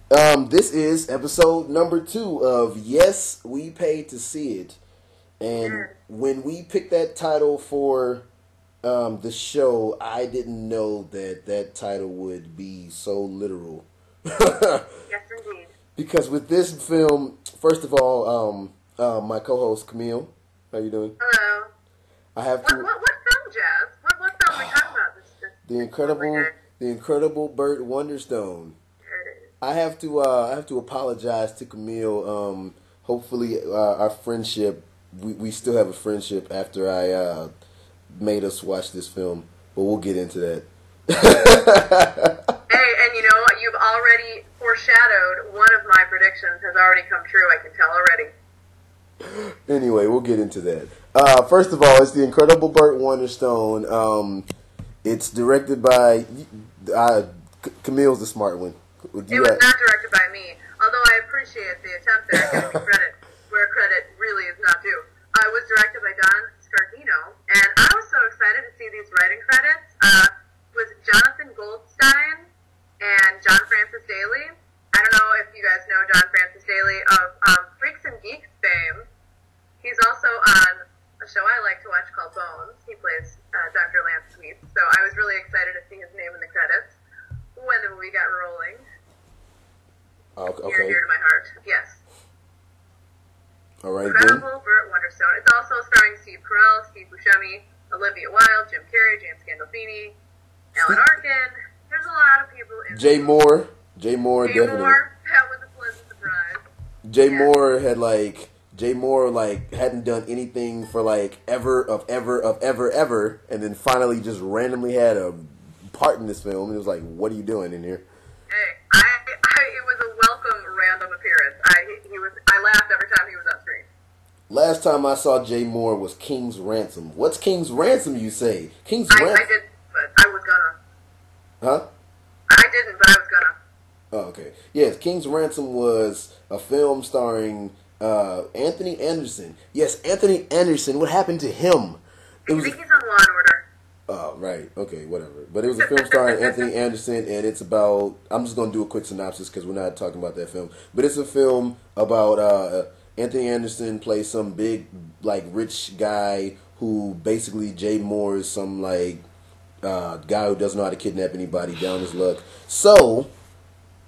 This is episode number 2 of Yes, We Paid to See It. And when we picked that title for the show, I didn't know that that title would be so literal. Yes, indeed. Because with this film, first of all, my co-host Camille, how you doing? Hello. I have What film, Jazz? What film are we talking about? the incredible Burt Wonderstone. There it is. I have to apologize to Camille. Hopefully, our friendship, we still have a friendship after I made us watch this film, but we'll get into that. Hey, and you know what? You've already foreshadowed one of my predictions has already come true. I can tell already. Anyway, we'll get into that. First of all, it's the incredible Burt Wonderstone. It's directed by Camille's the smart one. It was not directed by me, although I appreciate the attempt there, giving me credit where credit really is not due. It was directed by Don Scardino, and I was so excited to see these writing credits. Was Jonathan Goldstein and John Francis Daly. I don't know if you guys know John Francis Daly of Freaks and Geeks fame. He's also on a show I like to watch called Bones. He plays Dr. Lance Sweet. So I was really excited to see his name in the credits when the movie got rolling. Okay. Dear to my heart. Yes. All right. Incredible Burt Wonderstone. It's also starring Steve Carell, Steve Buscemi, Olivia Wilde, Jim Carrey, James Gandolfini, Alan Arkin. There's a lot of people in Jay Moore. Jay Moore, definitely. That was a pleasant surprise. Jay Moore hadn't done anything for ever, and then finally just randomly had a part in this film. And it was like, what are you doing in here? Hey, it was a welcome random appearance. I laughed every time he was on screen. Last time I saw Jay Moore was King's Ransom. What's King's Ransom, you say? King's Ransom? I did, but I was gonna. Huh? I didn't, but I was gonna. Oh, okay. Yes, King's Ransom was a film starring Anthony Anderson. Yes, Anthony Anderson. What happened to him? I think he's on Law and Order. Oh, right. Okay, whatever. But it was a film starring Anthony Anderson, and it's about... I'm just going to do a quick synopsis because we're not talking about that film. But it's a film about Anthony Anderson plays some big, rich guy who basically Jay Moore is some, guy who doesn't know how to kidnap anybody, down his luck. So,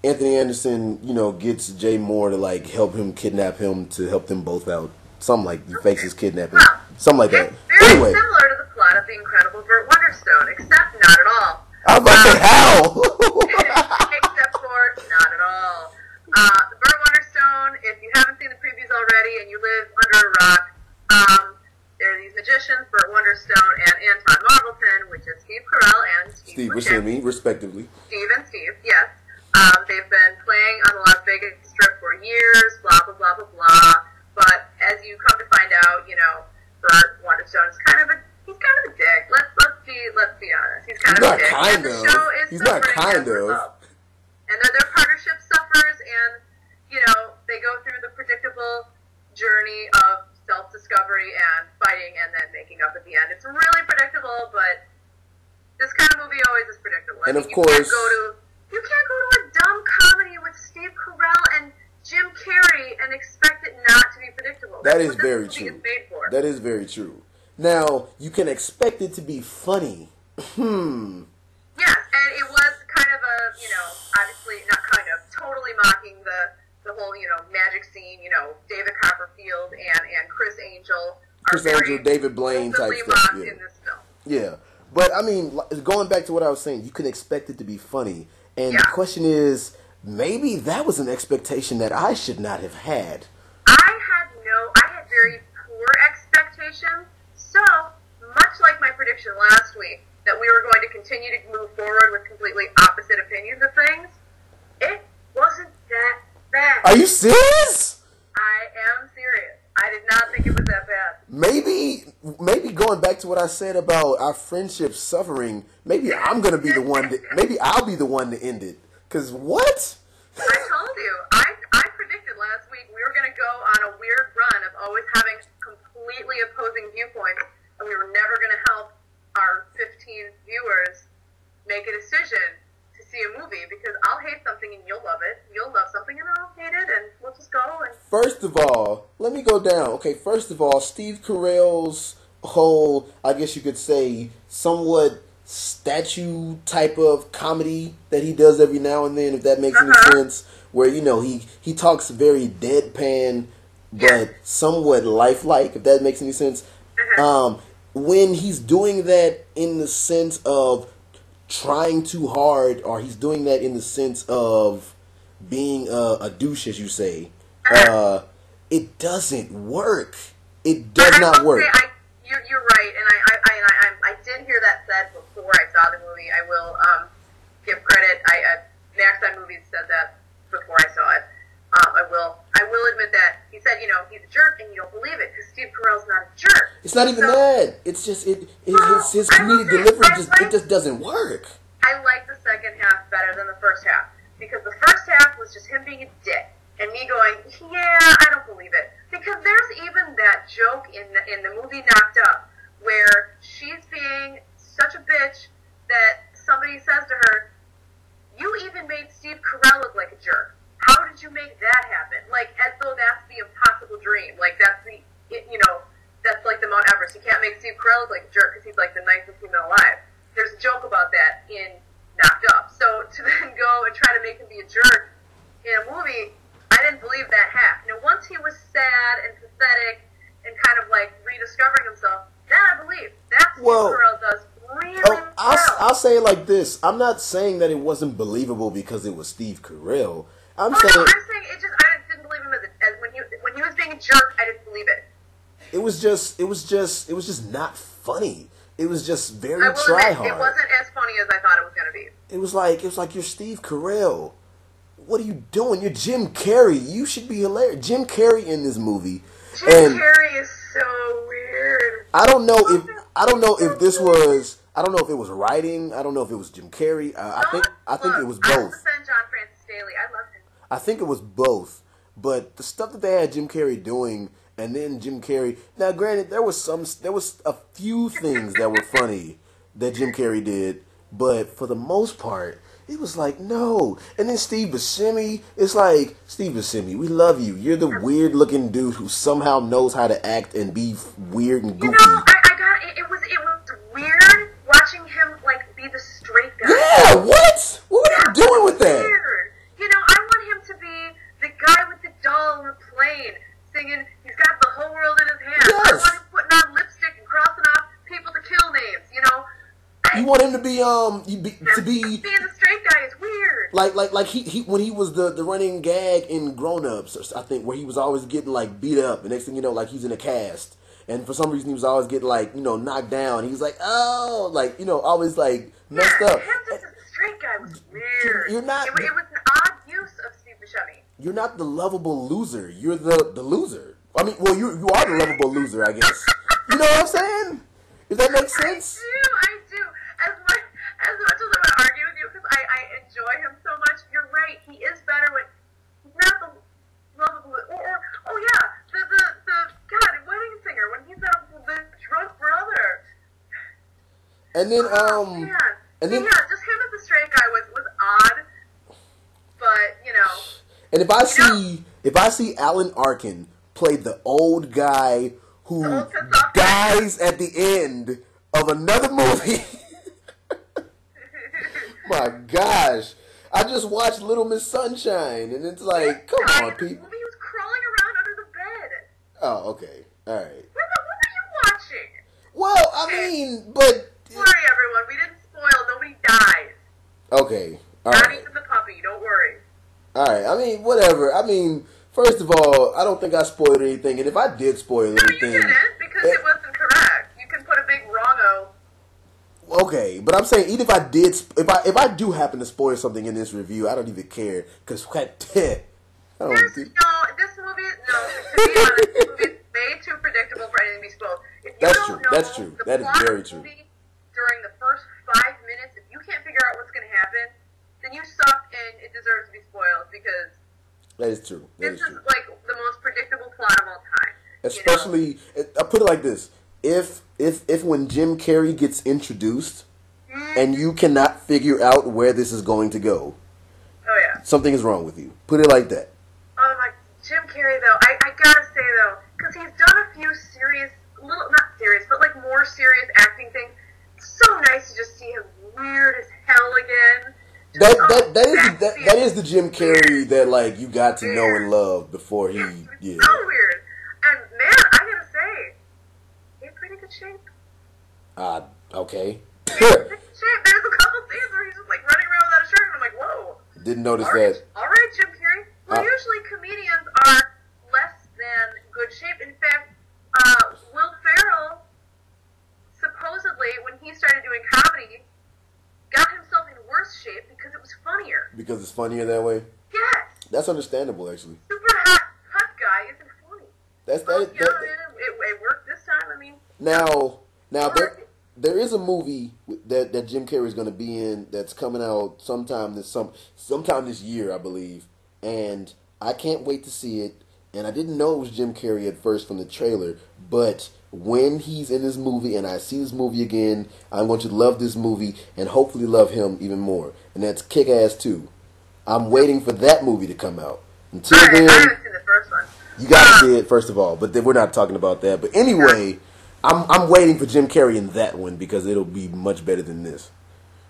Anthony Anderson, gets Jay Moore to, help him kidnap him to help them both out. Something he fakes his kidnapping. Something like that. It's very Anyway. similar to the plot of The Incredible Burt Wonderstone, except not at all. I was about to say, how? Except for not at all. Burt Wonderstone, if you haven't seen the previews already and you live under a rock, there are these magicians, Burt Wonderstone and Anton Marvelton, which is Steve Carell and Steve Buscemi, respectively. Steve and Steve, yes. They've been playing on the Las Vegas Strip for years, blah, blah, blah, blah, blah. But as you come to find out, Burt Wonderstone is kind of a dick. Let's be honest. He's kind of a dick. And the show is He's not kind of. And their partnership suffers, and they go through the predictable journey of self-discovery and fighting, and then making up at the end. It's really predictable, but this kind of movie always is predictable. And of course, you can't go to a dumb comedy with Steve Carell and Jim Carrey and expect it not to be predictable. That is very true. That is very true. Now, you can expect it to be funny. Yes, and it was kind of a, obviously not kind of, totally mocking the whole, magic scene, David Copperfield and Chris Angel David Blaine type stuff. In this film. Yeah. But, going back to what I was saying, you can expect it to be funny. And the question is, maybe that was an expectation that I should not have had. I had very poor expectations. So, much like my prediction last week, that we were going to continue to move forward with completely opposite opinions of things, it wasn't that bad. Are you serious? I am serious. I did not think it was that bad. Maybe going back to what I said about our friendship suffering, maybe I'm going to be the one maybe I'll be the one to end it. Because what? I told you. I predicted last week we were going to go on a weird run of always having completely opposing viewpoints, and we were never going to help our 15 viewers make a decision to see a movie, because I'll hate something and you'll love it. You'll love something First of all, let me go down. Okay, first of all, Steve Carell's whole, I guess you could say, somewhat statue type of comedy that he does every now and then, if that makes any sense, where, you know, he talks very deadpan, but somewhat lifelike, if that makes any sense. When he's doing that in the sense of trying too hard, or he's doing that in the sense of being a douche, as you say, it doesn't work. It does not work. You're right, and I did hear that said before I saw the movie. I will give credit. Max on Movies said that before I saw it. I will admit that he said, you know, he's a jerk, and you don't believe it because Steve Carell's not a jerk. It's not even that. It's just his comedic delivery just doesn't work. I like the second half better than the first half because the first half was just him being a dick and me going, yeah, I don't believe it. Because there's even that joke in the movie Knocked Up where she's being such a bitch that somebody says to her, you even made Steve Carell look like a jerk. How did you make that happen? Like, as though that's the impossible dream. Like, that's that's like the Mount Everest. You can't make Steve Carell look like a jerk because he's like the nicest human alive. There's a joke about that in Knocked Up. So to then go and try to make him be a jerk in a movie, I didn't believe that half. Now, once he was sad and pathetic and kind of like rediscovering himself, that I believe. That's what Carell does really well. I'll say it like this. I'm not saying that it wasn't believable because it was Steve Carell. I'm saying it just I didn't believe him as when he was being a jerk. I didn't believe it. It was just not funny. It was just very try hard. It wasn't as funny as I thought it was going to be. It was like you're Steve Carell. What are you doing? You're Jim Carrey. You should be hilarious. Jim Carrey in this movie. Jim Carrey is so weird. I don't know if it was writing. I don't know if it was Jim Carrey. I think it was both. I defend John Francis Daley. I love him. I think it was both. But the stuff that they had Jim Carrey doing, and then Jim Carrey. Now, granted, there was a few things that were funny that Jim Carrey did, but for the most part, it was like, no. And then Steve Buscemi, it's like, Steve Buscemi, we love you. You're the weird-looking dude who somehow knows how to act and be weird and goofy. You know, it was weird watching him, like, be the straight guy. Yeah, what? What are you doing with that? Weird. You know, I want him to be the guy with the doll on the plane, singing, he's got the whole world in his hands. Yes. I want him putting on lipstick and crossing off people to kill names, you know? You want him to be being the straight guy is weird. Like he when he was the running gag in Grown Ups, I think, where he was always getting like beat up, and next thing you know, like he's in a cast, and for some reason he was always getting like, you know, knocked down. He was like, oh, like, you know, always like messed up. Him just as a straight guy was weird. You're not. It was an odd use of Steve Buscemi. You're not the lovable loser. You're the loser. I mean, well, you are the lovable loser, I guess. You know what I'm saying? Does that make sense? I do. As much as I want to argue with you, because I enjoy him so much, you're right. He is better when he's not the lovable, the wedding singer, when he's the drunk brother. And then just him as a straight guy was odd, but you know. And if I see Alan Arkin play the old guy who dies at the end of another movie. My gosh. I just watched Little Miss Sunshine, and it's like, come on, people. He was crawling around under the bed. Oh, okay. All right. What were you watching? Well, I mean, but... Sorry, everyone. We didn't spoil. Nobody dies. Okay. All Not right. even the puppy. Don't worry. All right. I mean, whatever. I mean, first of all, I don't think I spoiled anything, and if I did spoil anything... No, you didn't, because it wasn't correct. You can put a big wrong-o. Okay, but I'm saying even if I do happen to spoil something in this review, I don't even care because this movie, to be honest, this movie is way too predictable for anything to be spoiled. If you don't know That's true. That is very true. During the first 5 minutes, if you can't figure out what's going to happen, then you suck and it deserves to be spoiled because that is true. This is like the most predictable plot of all time. Especially, I put it like this. If when Jim Carrey gets introduced and you cannot figure out where this is going to go, oh yeah, something is wrong with you. Put it like that. Oh my, Jim Carrey, though, I gotta say, though, because he's done a few serious, not serious, but like more serious acting things. It's so nice to just see him weird as hell again. That is the Jim Carrey that like you got to know and love before he So weird. And man, I gotta say, he's in pretty good shape. Okay. He's in pretty good shape. There's a couple scenes where he's just like running around without a shirt, and I'm like, whoa. Didn't notice that. All right, Jim Carrey. Well, usually comedians are less than good shape. In fact, Will Ferrell, supposedly, when he started doing comedy, got himself in worse shape because it was funnier. Because it's funnier that way? Yes. That's understandable, actually. Super hot guy isn't funny. It worked this time. I mean. Now there is a movie that Jim Carrey is going to be in that's coming out sometime this year, I believe, and I can't wait to see it. And I didn't know it was Jim Carrey at first from the trailer, but when he's in this movie and I see this movie again, I'm going to love this movie and hopefully love him even more. And that's Kick-Ass 2. I'm waiting for that movie to come out. Until then, I haven't seen the first one. You got to see it first of all, but we're not talking about that. But anyway, I'm waiting for Jim Carrey in that one because it'll be much better than this.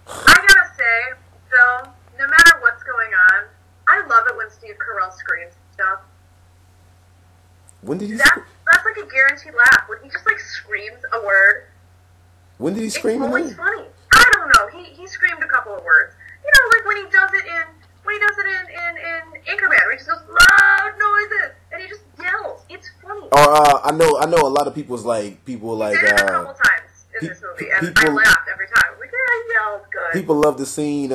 I gotta say, though, no matter what's going on, I love it when Steve Carell screams and stuff. When did he? That's like a guaranteed laugh. When he just like screams a word. When did he scream? It's always funny. I don't know. He screamed a couple of words. You know, like when he does it in Anchorman, where he just goes loud noises and he just yells. It's funny. I know. A lot of people like. He did it a couple times in this movie, and I laughed every time. I was like, yeah, he yelled good. People love the scene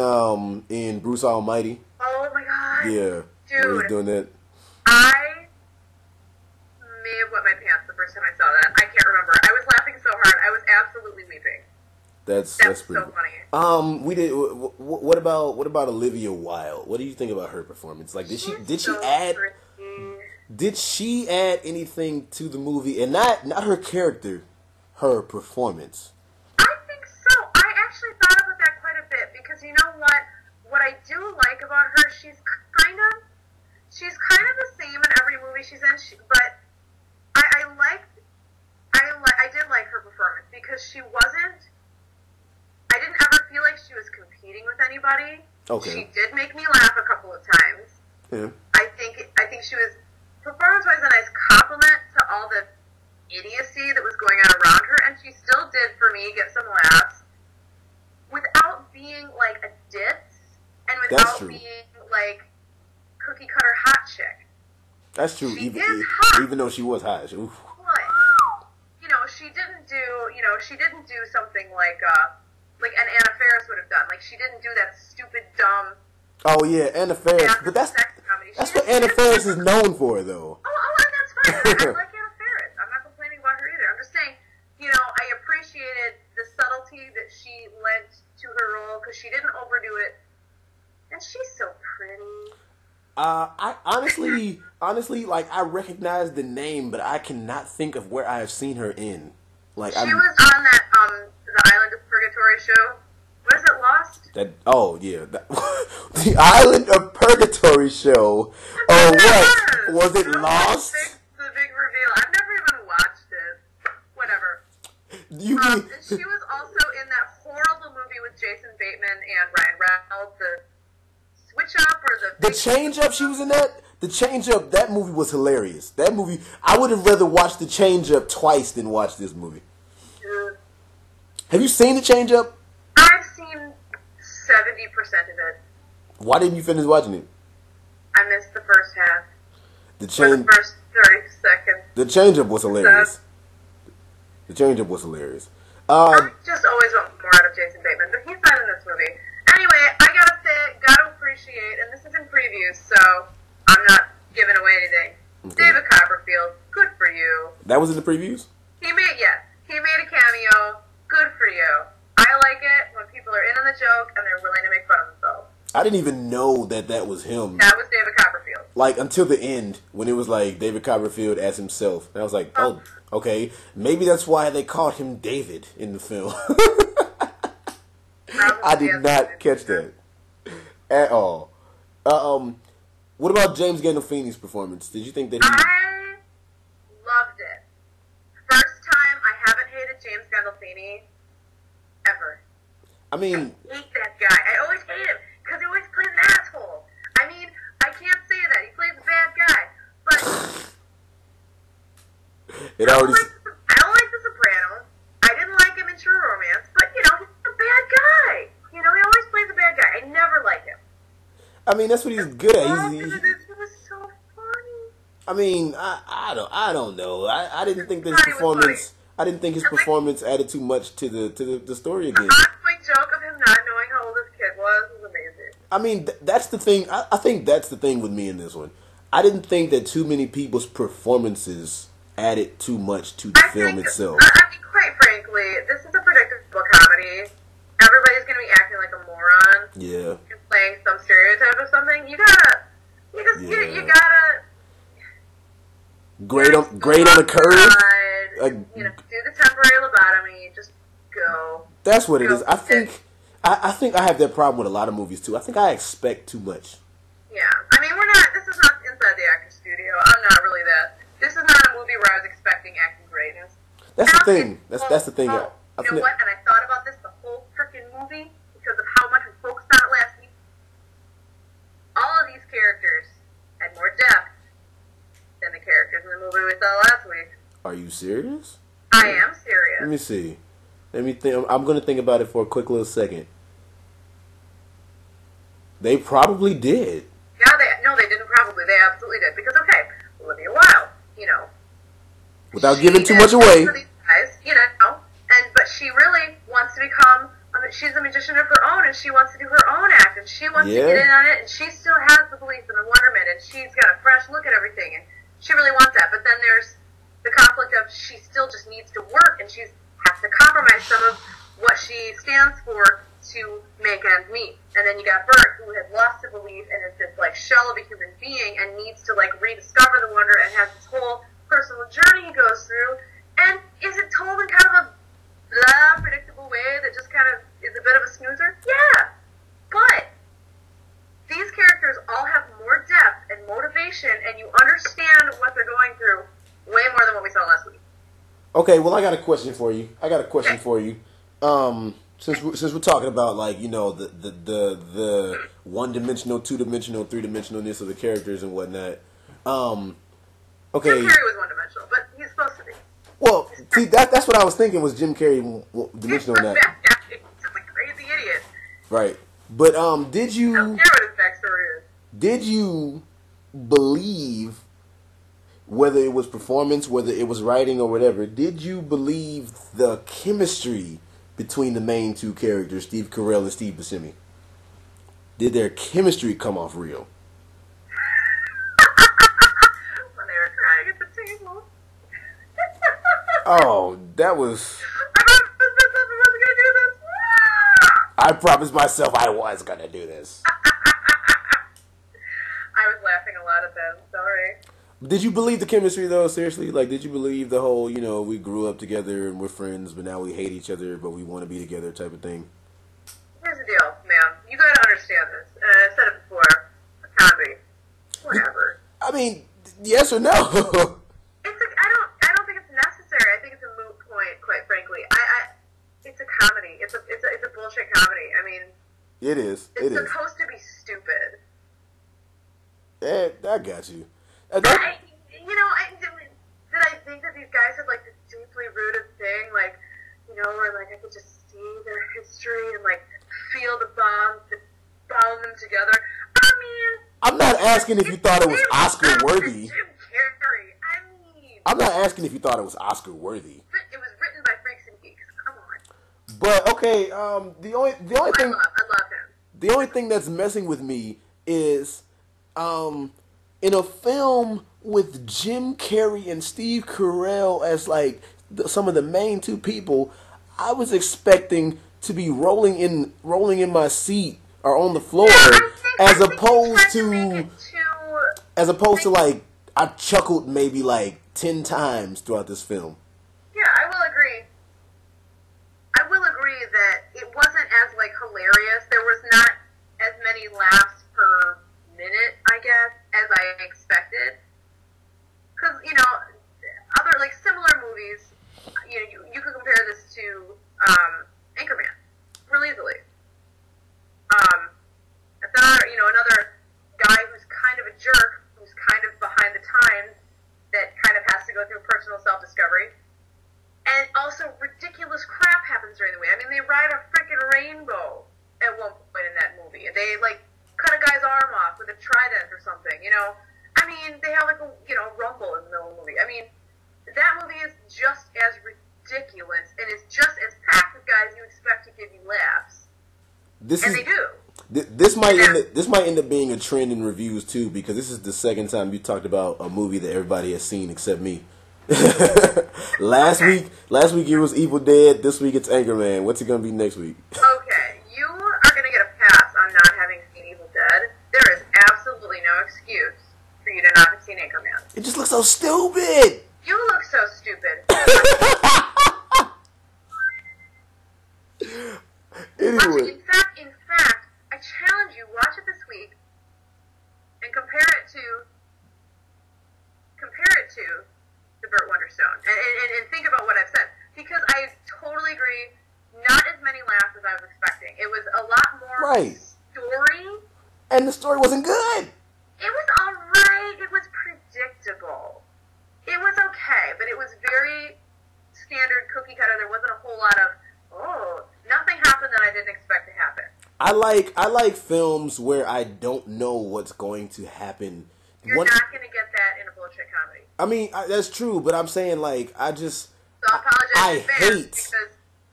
in Bruce Almighty. Oh my god. Yeah, dude, where he's doing that. I may have wet my pants the first time I saw that. I can't remember. I was laughing so hard. I was absolutely weeping. That's pretty so funny. We did. What about Olivia Wilde? What do you think about her performance? Like, did she add anything to the movie, and not her character, her performance? I think so. I actually thought about that quite a bit because you know what? What I do like about her, she's kind of the same in every movie she's in. But I did like her performance because she wasn't. I didn't ever feel like she was competing with anybody. Okay. She did make me laugh a couple of times. Yeah. I think she was, performance-wise, a nice compliment to all the idiocy that was going on around her, and she still did, for me, get some laughs without being, like, a ditz, and without being, like, cookie-cutter hot chick. That's true. She is hot. Even though she was hot. Oof. But, she didn't do something like an Anna Faris would have done. Like, she didn't do that stupid, dumb... Oh, yeah, Anna Faris. But that's what Anna Faris is known for, though. Oh, that's fine. I like Anna Faris. I'm not complaining about her either. I'm just saying, I appreciated the subtlety that she lent to her role because she didn't overdo it. And she's so pretty. I honestly, like, I recognize the name, but I cannot think of where I have seen her in. Like, she was on that, the Island of Purgatory show. What is it, Lost? The Island of Purgatory show. Oh, what? Was it Lost? The big reveal. I've never even watched it. Whatever. She was also in that horrible movie with Jason Bateman and Ryan Reynolds, the Switch Up or the Change Up. She was in that. The Change Up. That movie was hilarious. That movie. I would have rather watched The Change Up twice than watch this movie. Dude. Have you seen The Change Up? I've seen 70% of it. Why didn't you finish watching it? I missed the first half. The first 30 seconds. The Change Up was hilarious. The Change Up was hilarious. I just always want more out of Jason Bateman, but he's not in this movie. Anyway, I gotta appreciate, and this is in previews, so I'm not giving away anything. Okay. David Copperfield, good for you. That was in the previews? He made a cameo. Good for you. I like it when people are in on the joke and they're willing to make fun of themselves. I didn't even know that was him. That was David Copperfield. Like, until the end, when it was like David Copperfield as himself. And I was like, oh, okay. Maybe that's why they called him David in the film. I did not catch that at all. What about James Gandolfini's performance? Did you think that he... I loved it. First time I haven't hated James Gandolfini ever. I mean... I hate that guy. I always hate him because he always plays an asshole. I mean, I can't say that. He plays a bad guy. But it already... I don't like The Sopranos. I didn't like him in True Romance. But, you know, he's a bad guy. You know, he always plays a bad guy. I never like him. I mean, that's what he's good at. It was so funny. I mean, I don't know. I didn't think his performance. I didn't think his performance added too much to the story again. The ongoing joke of him not knowing how old his kid was amazing. I mean, that's the thing. I think that's the thing with me in this one. I didn't think that too many people's performances added too much to the film itself. I mean, quite frankly, this is a predictable comedy. Everybody's going to be acting like a moron. Yeah. And playing some stereotype of something. You gotta grade on the curve. You know, do the temporary lobotomy. Just go. That's what it is. I think I have that problem with a lot of movies too. I think I expect too much. Yeah, I mean, this is not inside the actor's studio. I'm not really that. This is not a movie where I was expecting acting greatness. That's the thing. That's the thing. You know what? And I thought about this the whole freaking movie because of how much we focused on it last week. All of these characters had more depth than the characters in the movie we saw last week. Are you serious? I am serious. Let me see. Let me think. I'm going to think about it for a quick little second. They probably did. Yeah, they didn't probably. They absolutely did. Because, okay, Olivia Wilde, you know. Without giving too much away. These guys, you know, but she really wants to become, she's a magician of her own, and she wants to do her own act, and she wants to get in on it, and she still has the belief in the wonderment, and she's got a fresh look at everything, and she really wants that. But then there's the conflict of she still just needs to work, and she has to compromise some of what she stands for to make ends meet. And then you got Burt, who has lost the belief and is this like shell of a human being and needs to like rediscover the wonder and has this whole personal journey he goes through. And is it told in kind of a blah, predictable way that just kind of is a bit of a snoozer? Yeah. But these characters all have more depth and motivation, and you understand what they're going through way more than what we saw last week. Okay, well, I got a question for you. Since we're talking about, like, you know, the one-dimensional, two-dimensional, three-dimensionalness of the characters and whatnot. Okay. Jim Carrey was one-dimensional, but he's supposed to be. Well, see, that's what I was thinking was Jim Carrey dimensional in that. He's just a crazy idiot. Right. But did you? I don't care what his backstory is. Did you believe, whether it was performance, whether it was writing or whatever, did you believe the chemistry between the main two characters, Steve Carell and Steve Buscemi? Did their chemistry come off real? When they were crying at the table. Oh, that was... I promised myself I was going to do this. I was laughing a lot at that. Sorry. Did you believe the chemistry, though? Seriously? Like, did you believe the whole, you know, we grew up together and we're friends, but now we hate each other, but we want to be together type of thing? Here's the deal, man. You gotta understand this. And I said it before. A comedy. Whatever. I mean, yes or no? I don't think it's necessary. I think it's a moot point, quite frankly. It's a comedy. It's a bullshit comedy. I mean, it is. It's supposed to be stupid. I got you. Did I think that these guys had like this deeply rooted thing, like, you know, where like I could just see their history and like feel the bonds that bound them together? I mean, I'm not asking if you thought it was Oscar worthy. Jim Carrey. I mean, I'm not asking if you thought it was Oscar worthy. It was written by freaks and geeks. Come on. But okay, the only thing I love him. The only thing that's messing with me is in a film with Jim Carrey and Steve Carell as like some of the main two people, I was expecting to be rolling in my seat or on the floor, as opposed to like I chuckled maybe like 10 times throughout this film. Yeah, I will agree. That it wasn't as like hilarious. There was not as many laughs per minute, I guess, as I expected. Because, you know, other, like, similar movies, you know, you could compare this to Anchorman real easily. Another guy who's kind of a jerk, who's kind of behind the times, that kind of has to go through personal self-discovery. And also, ridiculous crap happens during the way. I mean, they ride a freaking rainbow at one point in that movie. They, like, cut a guy's arm off with a trident or something, you know? I mean, they have, like, a, you know, rumble in the middle of the movie. I mean, that movie is just as ridiculous and is just as packed with guys you expect to give you laughs. They do. This might end up being a trend in reviews too, because this is the second time you talked about a movie that everybody has seen except me. Last week it was Evil Dead. This week it's Anchorman. What's it gonna be next week? Okay, you are gonna get a pass on not having seen Evil Dead. There is absolutely no excuse for you to not have seen Anchorman. It just looks so stupid. You look so stupid. Anyway. In fact, I challenge you, watch it this week and compare it to the Burt Wonderstone and think about what I've said, because I totally agree. Not as many laughs as I was expecting. It was a lot more story, and the story wasn't good. It was alright. It was predictable. It was okay, but it was very standard cookie cutter. There wasn't a whole lot of nothing happened that I didn't expect to happen. I like films where I don't know what's going to happen. You're not going to get that in a bullshit comedy. I mean, that's true, but I'm saying, like, I apologize in advance because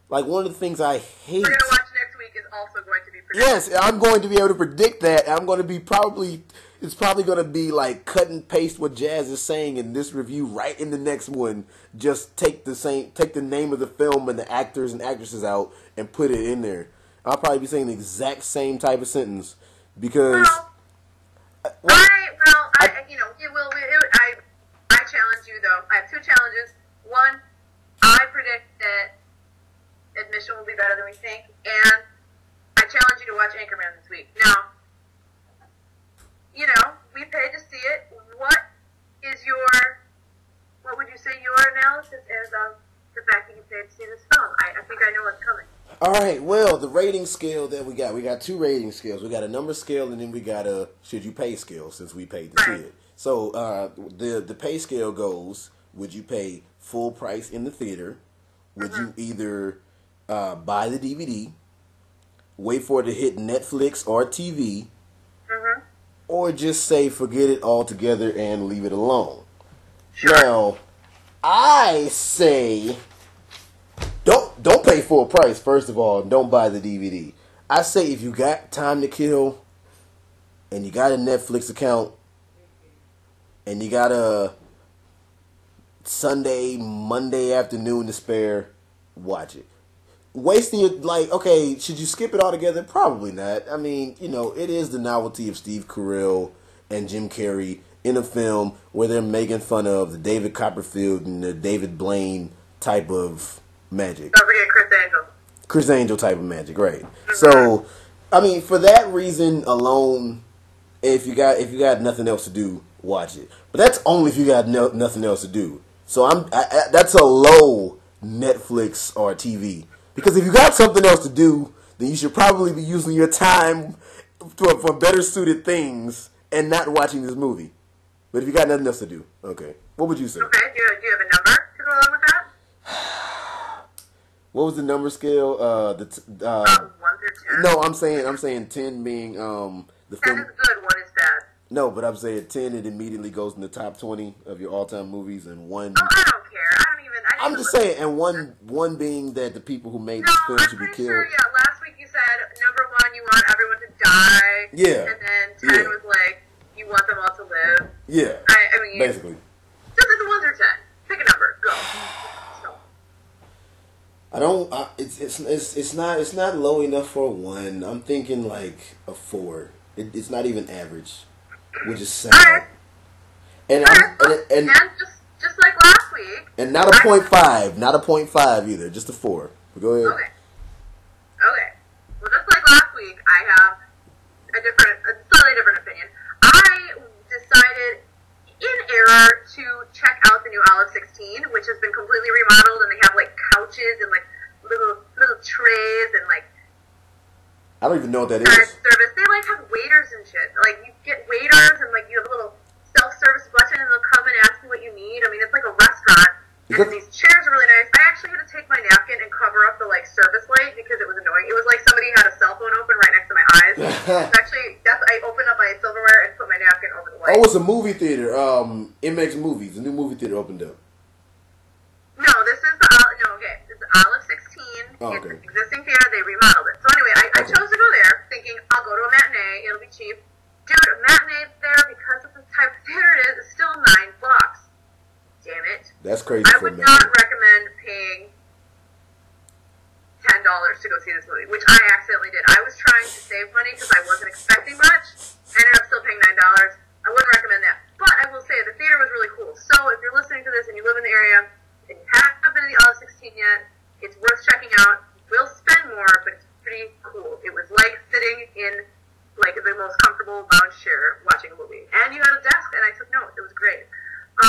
like, one of the things I hate. We're going to watch next week is also going to be predictable. Yes, I'm going to be able to predict that. I'm going to be it's probably going to be like cut and paste what Jazz is saying in this review right in the next one. Just take the name of the film and the actors and actresses out and put it in there. I'll probably be saying the exact same type of sentence because. I challenge you though. I have two challenges. One, I predict that admission will be better than we think, and I challenge you to watch Anchorman this week. Now, you know, we paid to see it. What would you say your analysis is of the fact that you paid to see this film? I think I know what's coming. All right, well, the rating scale that we got two rating scales. We got a number scale, and then we got a should you pay scale, since we paid to see it. So the pay scale goes, would you pay full price in the theater? Would you either buy the DVD, wait for it to hit Netflix or TV, or just say forget it altogether and leave it alone? Sure. Now, I say don't pay full price, first of all, and don't buy the DVD. I say if you got time to kill and you got a Netflix account and you got a Sunday, Monday afternoon to spare, watch it. Wasting your, okay, should you skip it altogether? Probably not. I mean, you know, it is the novelty of Steve Carell and Jim Carrey in a film where they're making fun of the David Copperfield and the David Blaine type of magic. Don't forget Chris Angel. Chris Angel type of magic, right. So, I mean, for that reason alone, if you got nothing else to do, watch it. But that's only if you got nothing else to do. So that's a low Netflix or TV. Because if you got something else to do, then you should probably be using your time for better suited things and not watching this movie. But if you got nothing else to do, okay. What would you say? Okay, do you have a number to go along with that? What was the number scale? 1 through 10. No, I'm saying 10 being the 10 film. is good, 1 is bad. No, but I'm saying 10, it immediately goes in the top 20 of your all-time movies, and 1. Oh, I don't care. I'm just saying, and one being that the people who made this film should be killed. Sure, yeah. Last week you said number 1, you want everyone to die. Yeah. And then 10 was like, you want them all to live. Yeah. I mean, basically. Just like the 1 through 10. Pick a number. Go. I don't. It's not low enough for a 1. I'm thinking like a 4. It's not even average, which is sad. Alright. And just like last week. And not a 0.5, not a 0.5 either, just a 4. But go ahead. Okay. Well, just like last week, I have a slightly different opinion. I error to check out the new Olive 16, which has been completely remodeled, and they have like couches and like little trays and like. I don't even know what that is. Service. They like have waiters and shit. Like you get waiters and like you have a little self-service button and they'll come and ask you what you need. I mean, it's like a restaurant. And these chairs are really nice. I actually had to take my napkin and cover up the like service light because it was annoying. It was like somebody had a cell phone open right next to my eyes. I opened up my silverware and put my napkin over the light. Oh, it's a movie theater. MX Movies, a new movie theater opened up. No, this is This is Olive 16. Oh, It's okay. an existing theater. They remodeled it. So anyway, I chose to go there thinking I'll go to a matinee. It'll be cheap. Dude, a matinee there because of the type of theater it is still $9. Damn it. That's crazy. I would not recommend paying $10 to go see this movie, which I accidentally did. I was trying to save money because I wasn't expecting much. I ended up still paying $9. I wouldn't recommend that. But I will say the theater was really cool. So if you're listening to this and you live in the area and you haven't been to the Olive 16 yet, it's worth checking out. You will spend more, but it's pretty cool. It was like sitting in like the most comfortable lounge chair watching a movie. And you had a desk and I took notes. It was great.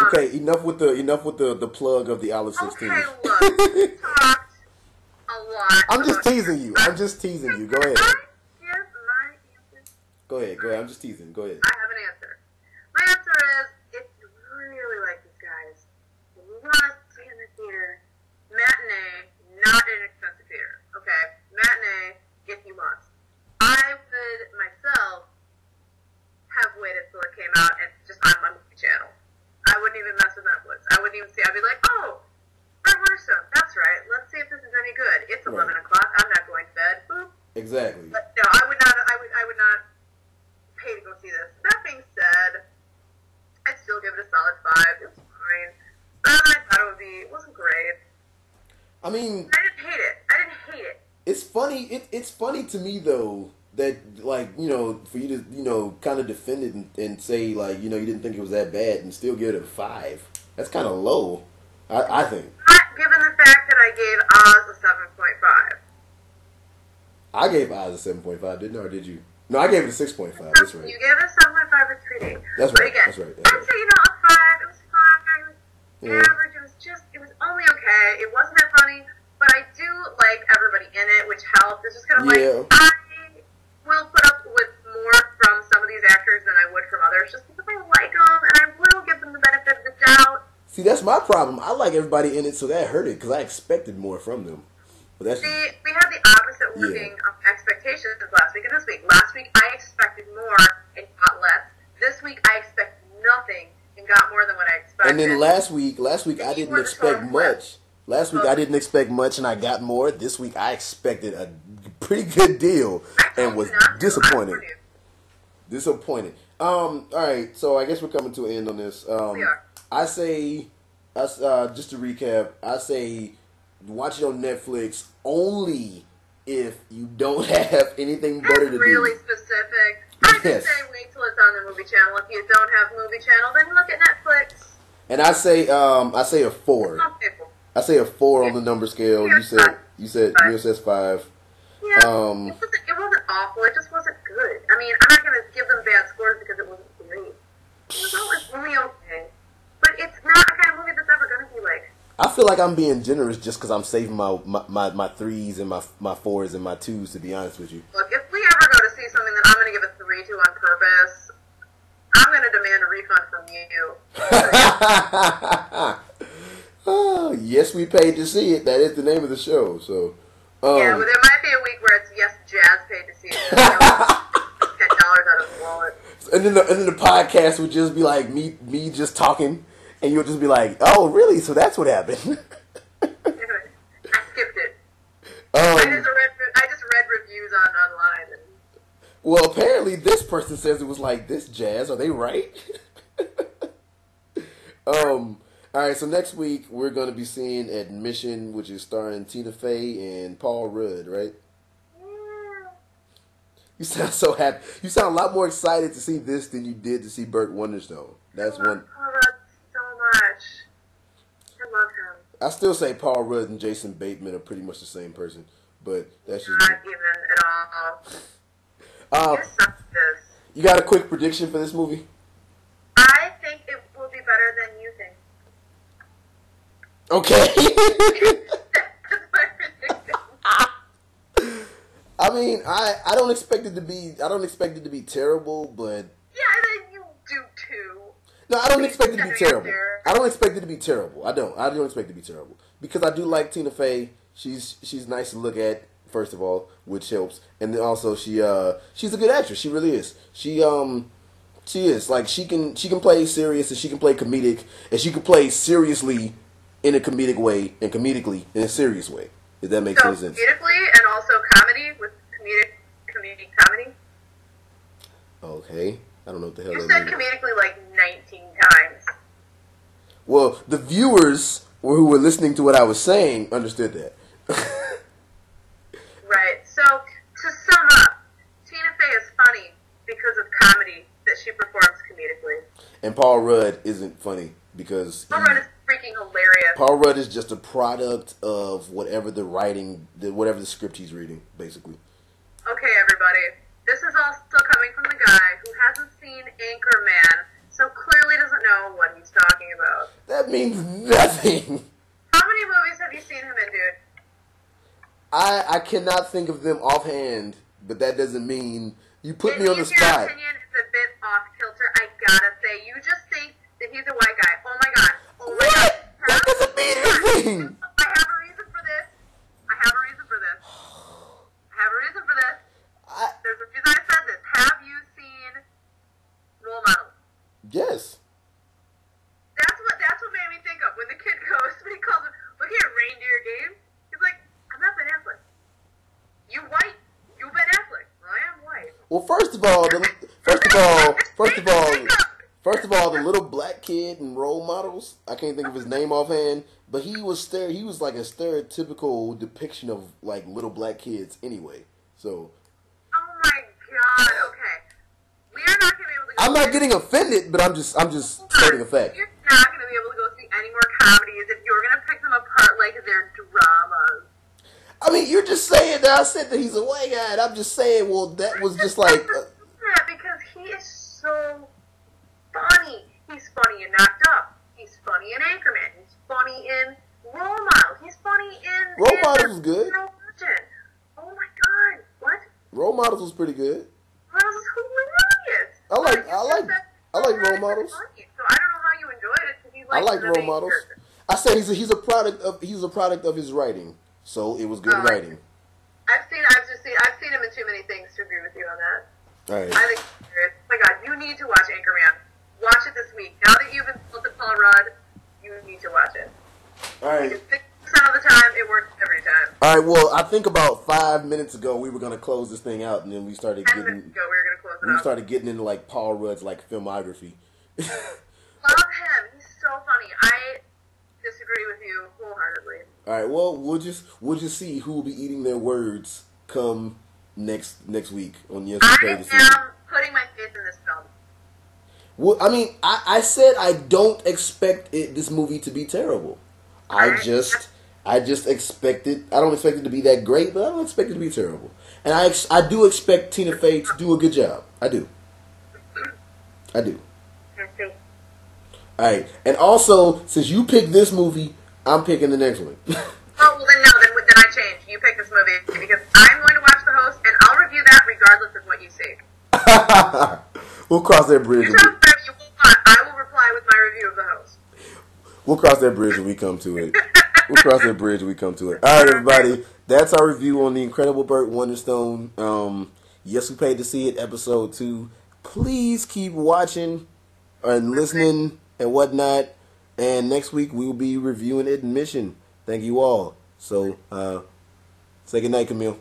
Okay, enough with the plug of the Olive 16. Okay, look, we talked a lot. I'm just teasing you. I'm just teasing you. Go ahead. I give my answer. Go ahead. I'm just teasing. Go ahead. I have an answer. My answer is, if you really like these guys, and you want to see in the theater, matinee, not an expensive theater. Okay, matinee if you must. I would myself have waited till it came out and just on my movie channel. I wouldn't even mess with Netflix. I wouldn't even see. I'd be like, oh, Burt Wonderstone. That's right. Let's see if this is any good. It's 11 o'clock. I'm not going to bed. Boop. Exactly. But no, I would not. I would not pay to go see this. That being said, I'd still give it a solid 5. It was fine. I thought it wasn't great. I mean, I didn't hate it. it's funny. It's funny to me though that, like, for you to kind of defend it and say, like, you didn't think it was that bad and still give it a 5. That's kind of low, I think. Not given the fact that I gave Oz a 7.5. I gave Oz a 7.5, didn't I? Or did you? No, I gave it a 6.5. That's right. You gave it a 7.5 or 3D. That's But right. again, That's right. I'd say, a 5. It was fine. It was Yeah. average. It was only okay. It wasn't that funny, but I do like everybody in it, which helped. It's just kind of Yeah. like, I will put up with more from some of these actors than I would from others, just because I like them, and I will give them the benefit of the doubt. See, that's my problem. I like everybody in it, so that hurt it because I expected more from them. But that's See, we had the opposite working expectations last week and this week. Last week, I expected more and got less. This week, I expect nothing and got more than what I expected. And then last week I didn't expect much. Last week I didn't expect much and I got more. This week I expected a pretty good deal and was disappointed. Disappointed. All right, so I guess we're coming to an end on this. We are. I say, just to recap, I say watch it on Netflix only if you don't have anything better to do. That's really specific. I just say wait till it's on the movie channel. If you don't have movie channel, then look at Netflix. And I say a 4. I say a 4 on the number scale. You said yours says 5. Yeah, it wasn't awful. It just wasn't good. I mean, I'm not going to give them bad scores because it wasn't great. It was only okay. But it's not a kind of movie that's ever going to be like. I feel like I'm being generous just because I'm saving my 3s and my 4s and my 2s, to be honest with you. Look, if we ever go to see something that I'm going to give a 3 to on purpose, I'm going to demand a refund from you. Oh, yes, we paid to see it. That is the name of the show. So, yeah, well, there might be a week where it's yes, Jazz paid to see it. $10 out of his wallet. And then the podcast would just be like me just talking, and you'll just be like, "Oh, really? So that's what happened." I skipped it. I just read reviews online. And... Well, apparently this person says it was like this. Jazz, are they right? All right, so next week we're going to be seeing Admission, which is starring Tina Fey and Paul Rudd, right? Yeah. You sound so happy. You sound a lot more excited to see this than you did to see Burt Wonderstone. That's one. Paul Rudd so much. I love him. I still say Paul Rudd and Jason Bateman are pretty much the same person, but that's just not even at all. You got a quick prediction for this movie? I think it will be better Okay. That's my prediction. I mean, I don't expect it to be terrible, but Yeah, I think you do too. no, I don't expect it to be terrible. I don't expect it to be terrible. I don't expect it to be terrible because I do like Tina Fey. She's nice to look at, first of all, which helps, and then also she's a good actress. She really is. She is like she can play serious and she can play comedic and she can play seriously in a comedic way and comedically in a serious way. If that makes any sense. Comedically and also comedy with comedic comedy. Okay, I don't know what the hell You that said means. comedically like 19 times. Well, the viewers who were listening to what I was saying understood that. Right. So to sum up, Tina Fey is funny because of comedy that she performs comedically. And Paul Rudd isn't funny because Paul Rudd is freaking hilarious. Paul Rudd is just a product of whatever the writing, whatever the script he's reading, basically. Okay, everybody. This is also coming from the guy who hasn't seen Anchorman, so clearly doesn't know what he's talking about. That means nothing. How many movies have you seen him in, dude? I cannot think of them offhand, but that doesn't mean you put me on the Your spot. opinion is a bit off kilter, I gotta say. You just think that he's a white guy. Oh my god. Oh my god. What? That doesn't mean anything. I have a reason for this. I have a reason for this. There's a reason I said this. Have you seen Role Model? Yes. That's what made me think of when the kid goes, when he calls him, look here, reindeer game. He's like, I'm not Ben Affleck. You white? You Ben Affleck. Well, I am white. Well, first of all, the little black kid in Role Models, I can't think of his name offhand, but he was like a stereotypical depiction of like little black kids anyway. So Oh my god, okay. We are not going to be able to go I'm not getting offended, but I'm just stating a fact. You're not going to be able to go see any more comedies if you're going to pick them apart like they're dramas. I mean, you're just saying that I said that he's a white guy, and I'm just saying, well, that was just like... Yeah, because he is so funny. He's funny in Knocked Up. He's funny in Anchorman. He's funny in Role Model. He's funny in... Role Models was good. Oh my god, what? Role Models was pretty good. Role Models is hilarious. I like Role Models. Funny. So I don't know how you enjoyed it, because he's I like like Role Models. character. I said he's a product of his writing, so it was good writing. I've seen him in too many things to agree with you on that. All right. I think it's serious. Oh my god, you need to watch Anchorman. Watch it this week. Now that you've insulted Paul Rudd, you need to watch it. All right. Because 60% of the time, it works every time. All right. Well, I think about 5 minutes ago we were gonna close this thing out, and then we started 10 minutes ago, we were going to close it we up. started getting into like Paul Rudd's like filmography. Love him. He's so funny. I disagree with you wholeheartedly. All right. Well, we'll just see who will be eating their words come next week on Yes We I Pay to See. am putting my faith in this film. Well, I mean, I said I don't expect this movie to be terrible. I just expect it. I don't expect it to be that great, but I don't expect it to be terrible. And I do expect Tina Fey to do a good job. I do. I see. All right. And also, since you picked this movie, I'm picking the next one. Oh, well then no, then I change. You pick this movie because I'm going to watch The Host and I'll review that regardless of what you say. We'll cross that bridge. You tell me whatever you want. I will reply with my review of The Host. We'll cross that bridge when we come to it. We'll cross that bridge when we come to it. All right, everybody. That's our review on The Incredible Burt Wonderstone. Yes, We Paid to See It, episode 2. Please keep watching and listening and whatnot. And next week we will be reviewing Admission. Thank you all. So, say goodnight, Camille.